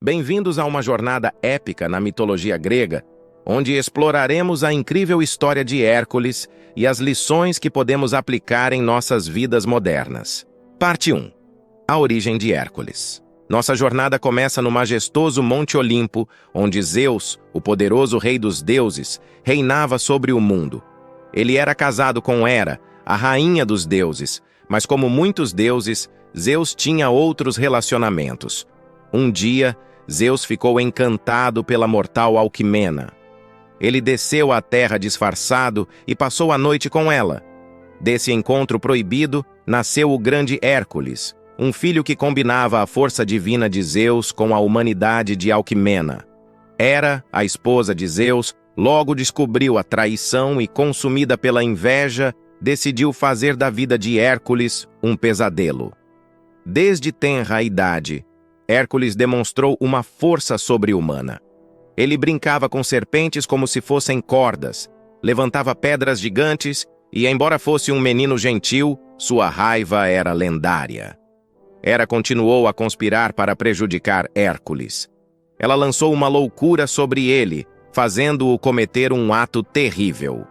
Bem-vindos a uma jornada épica na mitologia grega, onde exploraremos a incrível história de Hércules e as lições que podemos aplicar em nossas vidas modernas. Parte 1. A origem de Hércules. Nossa jornada começa no majestoso Monte Olimpo, onde Zeus, o poderoso rei dos deuses, reinava sobre o mundo. Ele era casado com Hera, a rainha dos deuses, mas como muitos deuses, Zeus tinha outros relacionamentos. Um dia, Zeus ficou encantado pela mortal Alquimena. Ele desceu à terra disfarçado e passou a noite com ela. Desse encontro proibido, nasceu o grande Hércules, um filho que combinava a força divina de Zeus com a humanidade de Alquimena. Hera, a esposa de Zeus, logo descobriu a traição e, consumida pela inveja, decidiu fazer da vida de Hércules um pesadelo. Desde tenra idade, Hércules demonstrou uma força sobre-humana. Ele brincava com serpentes como se fossem cordas, levantava pedras gigantes e, embora fosse um menino gentil, sua raiva era lendária. Hera continuou a conspirar para prejudicar Hércules. Ela lançou uma loucura sobre ele, fazendo-o cometer um ato terrível.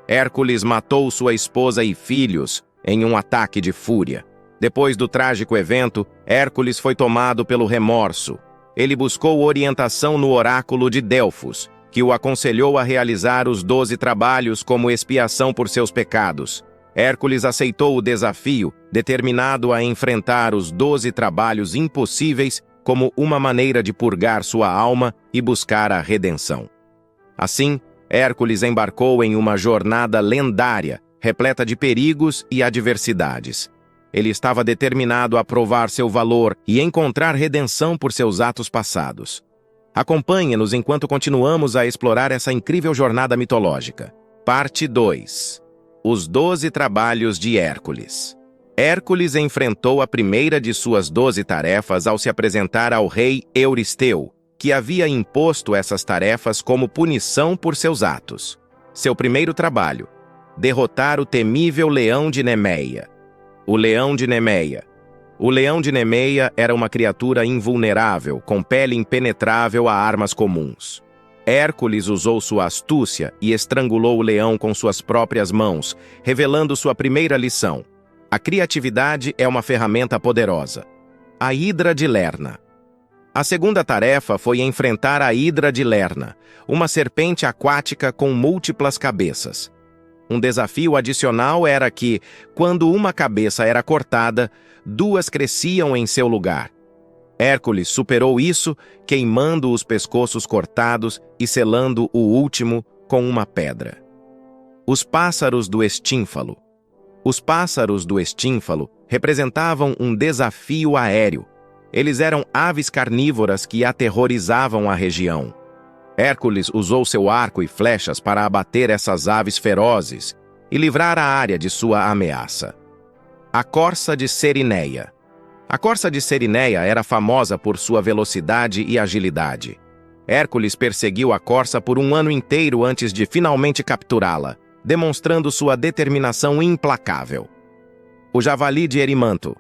Hércules matou sua esposa e filhos em um ataque de fúria. Depois do trágico evento, Hércules foi tomado pelo remorso. Ele buscou orientação no oráculo de Delfos, que o aconselhou a realizar os 12 trabalhos como expiação por seus pecados. Hércules aceitou o desafio, determinado a enfrentar os 12 trabalhos impossíveis como uma maneira de purgar sua alma e buscar a redenção. Assim, Hércules embarcou em uma jornada lendária, repleta de perigos e adversidades. Ele estava determinado a provar seu valor e encontrar redenção por seus atos passados. Acompanhe-nos enquanto continuamos a explorar essa incrível jornada mitológica. Parte 2. Os 12 trabalhos de Hércules. Hércules enfrentou a primeira de suas 12 tarefas ao se apresentar ao rei Euristeu, que havia imposto essas tarefas como punição por seus atos. Seu primeiro trabalho: derrotar o temível leão de Nemeia. O leão de Nemeia. O leão de Nemeia era uma criatura invulnerável, com pele impenetrável a armas comuns. Hércules usou sua astúcia e estrangulou o leão com suas próprias mãos, revelando sua primeira lição: a criatividade é uma ferramenta poderosa. A Hidra de Lerna. A segunda tarefa foi enfrentar a Hidra de Lerna, uma serpente aquática com múltiplas cabeças. Um desafio adicional era que, quando uma cabeça era cortada, 2 cresciam em seu lugar. Hércules superou isso, queimando os pescoços cortados e selando o último com uma pedra. Os pássaros do Estínfalo. Os pássaros do Estínfalo representavam um desafio aéreo. Eles eram aves carnívoras que aterrorizavam a região. Hércules usou seu arco e flechas para abater essas aves ferozes e livrar a área de sua ameaça. A corça de Cerineia. A corça de Cerineia era famosa por sua velocidade e agilidade. Hércules perseguiu a corça por um ano inteiro antes de finalmente capturá-la, demonstrando sua determinação implacável. O javali de Erimanto.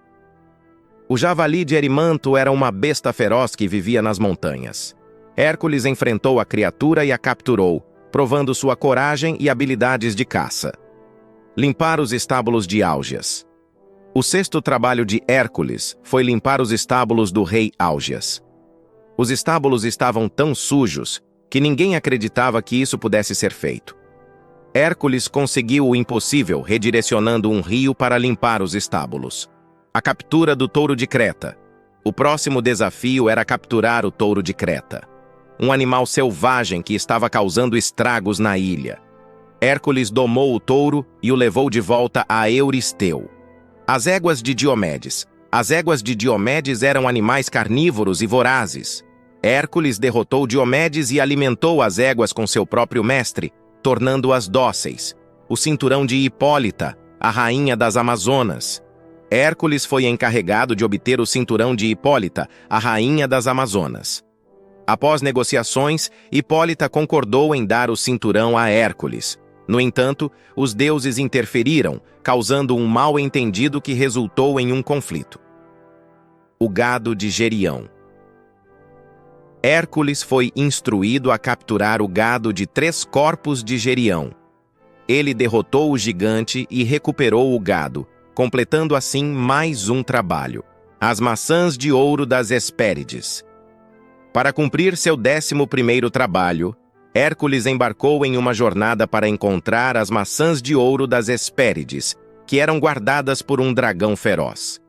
O javali de Erimanto era uma besta feroz que vivia nas montanhas. Hércules enfrentou a criatura e a capturou, provando sua coragem e habilidades de caça. Limpar os estábulos de Álgias. O sexto trabalho de Hércules foi limpar os estábulos do rei Álgias. Os estábulos estavam tão sujos que ninguém acreditava que isso pudesse ser feito. Hércules conseguiu o impossível, redirecionando um rio para limpar os estábulos. A captura do touro de Creta. O próximo desafio era capturar o touro de Creta, um animal selvagem que estava causando estragos na ilha. Hércules domou o touro e o levou de volta a Euristeu. As éguas de Diomedes. As éguas de Diomedes eram animais carnívoros e vorazes. Hércules derrotou Diomedes e alimentou as éguas com seu próprio mestre, tornando-as dóceis. O cinturão de Hipólita, a rainha das Amazonas. Hércules foi encarregado de obter o cinturão de Hipólita, a rainha das Amazonas. Após negociações, Hipólita concordou em dar o cinturão a Hércules. No entanto, os deuses interferiram, causando um mal-entendido que resultou em um conflito. O gado de Gerião. Hércules foi instruído a capturar o gado de 3 corpos de Gerião. Ele derrotou o gigante e recuperou o gado, completando assim mais um trabalho: as maçãs de ouro das Hespérides. Para cumprir seu 11º trabalho, Hércules embarcou em uma jornada para encontrar as maçãs de ouro das Hespérides, que eram guardadas por um dragão feroz.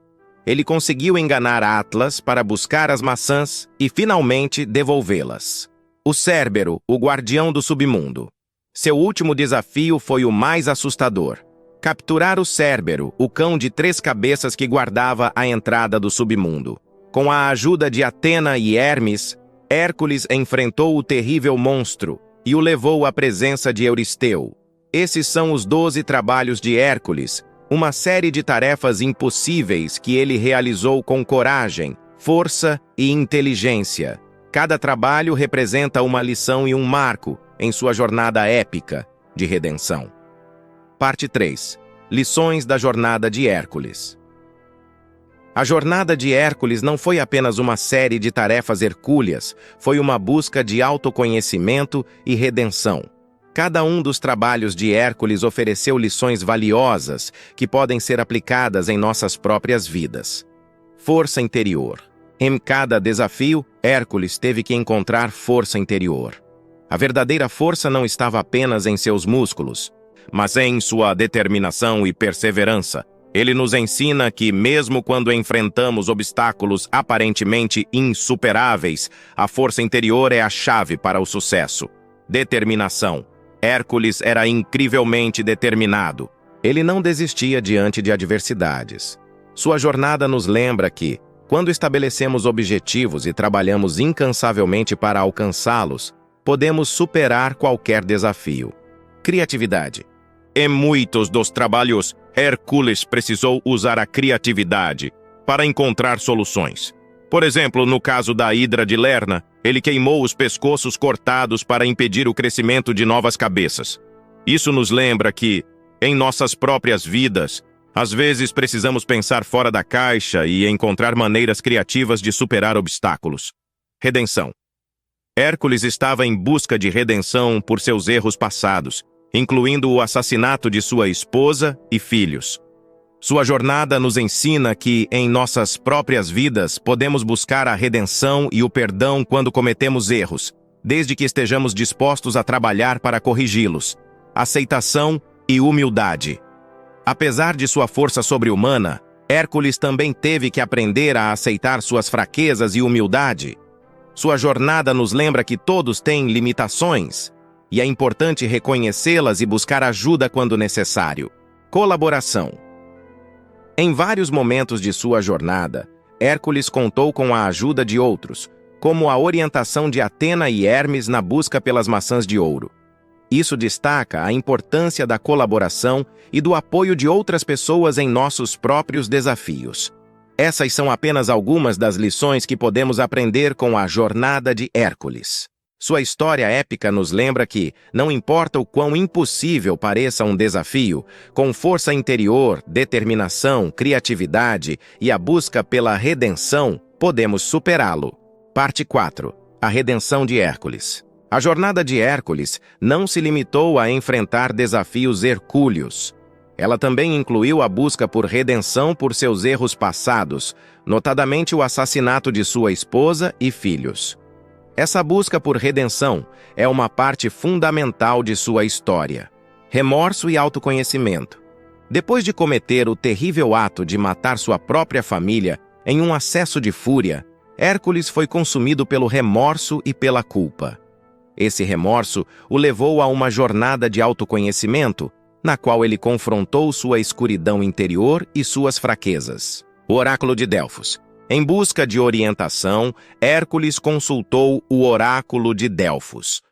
Ele conseguiu enganar Atlas para buscar as maçãs e, finalmente, devolvê-las. O Cérbero, o guardião do submundo. Seu último desafio foi o mais assustador: capturar o Cérbero, o cão de 3 cabeças que guardava a entrada do submundo. Com a ajuda de Atena e Hermes, Hércules enfrentou o terrível monstro e o levou à presença de Euristeu. Esses são os 12 trabalhos de Hércules, uma série de tarefas impossíveis que ele realizou com coragem, força e inteligência. Cada trabalho representa uma lição e um marco em sua jornada épica de redenção. Parte 3. Lições da jornada de Hércules. A jornada de Hércules não foi apenas uma série de tarefas hercúleas, foi uma busca de autoconhecimento e redenção. Cada um dos trabalhos de Hércules ofereceu lições valiosas que podem ser aplicadas em nossas próprias vidas. Força interior. Em cada desafio, Hércules teve que encontrar força interior. A verdadeira força não estava apenas em seus músculos, mas em sua determinação e perseverança. Ele nos ensina que, mesmo quando enfrentamos obstáculos aparentemente insuperáveis, a força interior é a chave para o sucesso. Determinação. Hércules era incrivelmente determinado. Ele não desistia diante de adversidades. Sua jornada nos lembra que, quando estabelecemos objetivos e trabalhamos incansavelmente para alcançá-los, podemos superar qualquer desafio. Criatividade. Em muitos dos trabalhos, Hércules precisou usar a criatividade para encontrar soluções. Por exemplo, no caso da Hidra de Lerna, ele queimou os pescoços cortados para impedir o crescimento de novas cabeças. Isso nos lembra que, em nossas próprias vidas, às vezes precisamos pensar fora da caixa e encontrar maneiras criativas de superar obstáculos. Redenção. Hércules estava em busca de redenção por seus erros passados, incluindo o assassinato de sua esposa e filhos. Sua jornada nos ensina que, em nossas próprias vidas, podemos buscar a redenção e o perdão quando cometemos erros, desde que estejamos dispostos a trabalhar para corrigi-los. Aceitação e humildade. Apesar de sua força sobre-humana, Hércules também teve que aprender a aceitar suas fraquezas e humildade. Sua jornada nos lembra que todos têm limitações, e é importante reconhecê-las e buscar ajuda quando necessário. Colaboração. Em vários momentos de sua jornada, Hércules contou com a ajuda de outros, como a orientação de Atena e Hermes na busca pelas maçãs de ouro. Isso destaca a importância da colaboração e do apoio de outras pessoas em nossos próprios desafios. Essas são apenas algumas das lições que podemos aprender com a jornada de Hércules. Sua história épica nos lembra que, não importa o quão impossível pareça um desafio, com força interior, determinação, criatividade e a busca pela redenção, podemos superá-lo. Parte 4. A redenção de Hércules. A jornada de Hércules não se limitou a enfrentar desafios hercúleos. Ela também incluiu a busca por redenção por seus erros passados, notadamente o assassinato de sua esposa e filhos. Essa busca por redenção é uma parte fundamental de sua história. Remorso e autoconhecimento. Depois de cometer o terrível ato de matar sua própria família, em um acesso de fúria, Hércules foi consumido pelo remorso e pela culpa. Esse remorso o levou a uma jornada de autoconhecimento, na qual ele confrontou sua escuridão interior e suas fraquezas. O Oráculo de Delfos. Em busca de orientação, Hércules consultou o Oráculo de Delfos.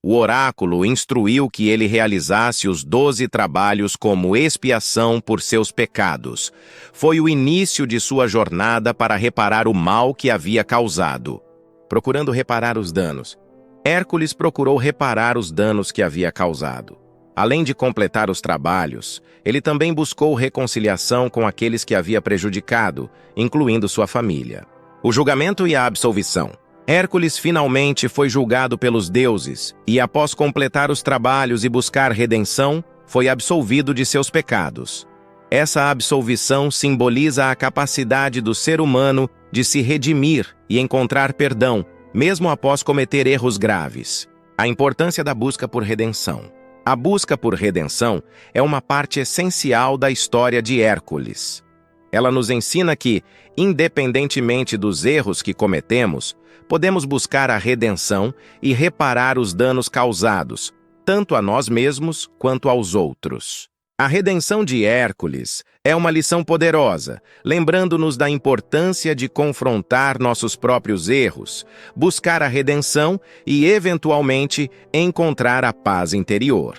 O oráculo instruiu que ele realizasse os 12 trabalhos como expiação por seus pecados. Foi o início de sua jornada para reparar o mal que havia causado. Procurando reparar os danos, Hércules procurou reparar os danos que havia causado. Além de completar os trabalhos, ele também buscou reconciliação com aqueles que havia prejudicado, incluindo sua família. O julgamento e a absolvição. Hércules finalmente foi julgado pelos deuses e, após completar os trabalhos e buscar redenção, foi absolvido de seus pecados. Essa absolvição simboliza a capacidade do ser humano de se redimir e encontrar perdão, mesmo após cometer erros graves. A importância da busca por redenção. A busca por redenção é uma parte essencial da história de Hércules. Ela nos ensina que, independentemente dos erros que cometemos, podemos buscar a redenção e reparar os danos causados, tanto a nós mesmos quanto aos outros. A redenção de Hércules é uma lição poderosa, lembrando-nos da importância de confrontar nossos próprios erros, buscar a redenção e, eventualmente, encontrar a paz interior.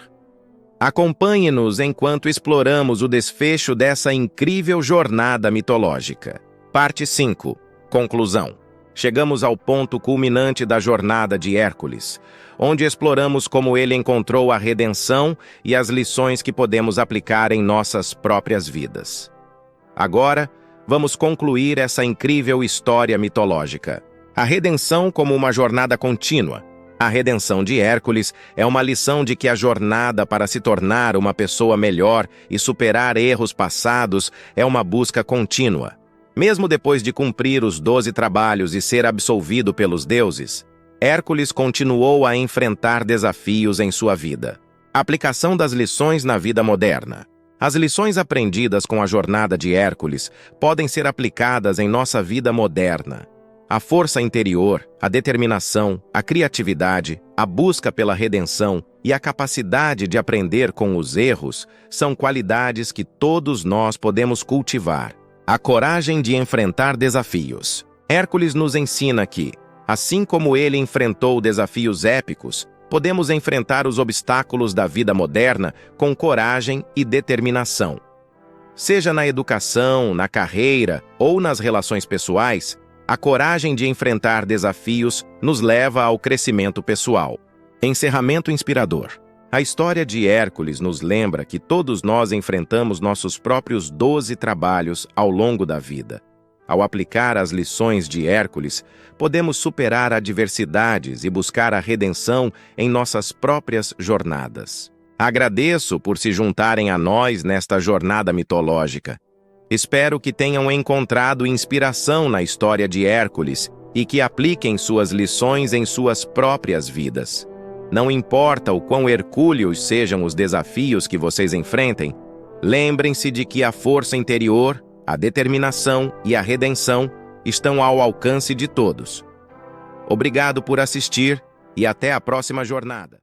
Acompanhe-nos enquanto exploramos o desfecho dessa incrível jornada mitológica. Parte 5. Conclusão. Chegamos ao ponto culminante da jornada de Hércules, onde exploramos como ele encontrou a redenção e as lições que podemos aplicar em nossas próprias vidas. Agora, vamos concluir essa incrível história mitológica. A redenção como uma jornada contínua. A redenção de Hércules é uma lição de que a jornada para se tornar uma pessoa melhor e superar erros passados é uma busca contínua. Mesmo depois de cumprir os 12 trabalhos e ser absolvido pelos deuses, Hércules continuou a enfrentar desafios em sua vida. Aplicação das lições na vida moderna. As lições aprendidas com a jornada de Hércules podem ser aplicadas em nossa vida moderna. A força interior, a determinação, a criatividade, a busca pela redenção e a capacidade de aprender com os erros são qualidades que todos nós podemos cultivar. A coragem de enfrentar desafios. Hércules nos ensina que, assim como ele enfrentou desafios épicos, podemos enfrentar os obstáculos da vida moderna com coragem e determinação. Seja na educação, na carreira ou nas relações pessoais, a coragem de enfrentar desafios nos leva ao crescimento pessoal. Encerramento inspirador. A história de Hércules nos lembra que todos nós enfrentamos nossos próprios 12 trabalhos ao longo da vida. Ao aplicar as lições de Hércules, podemos superar adversidades e buscar a redenção em nossas próprias jornadas. Agradeço por se juntarem a nós nesta jornada mitológica. Espero que tenham encontrado inspiração na história de Hércules e que apliquem suas lições em suas próprias vidas. Não importa o quão hercúleos sejam os desafios que vocês enfrentem, lembrem-se de que a força interior, a determinação e a redenção estão ao alcance de todos. Obrigado por assistir e até a próxima jornada.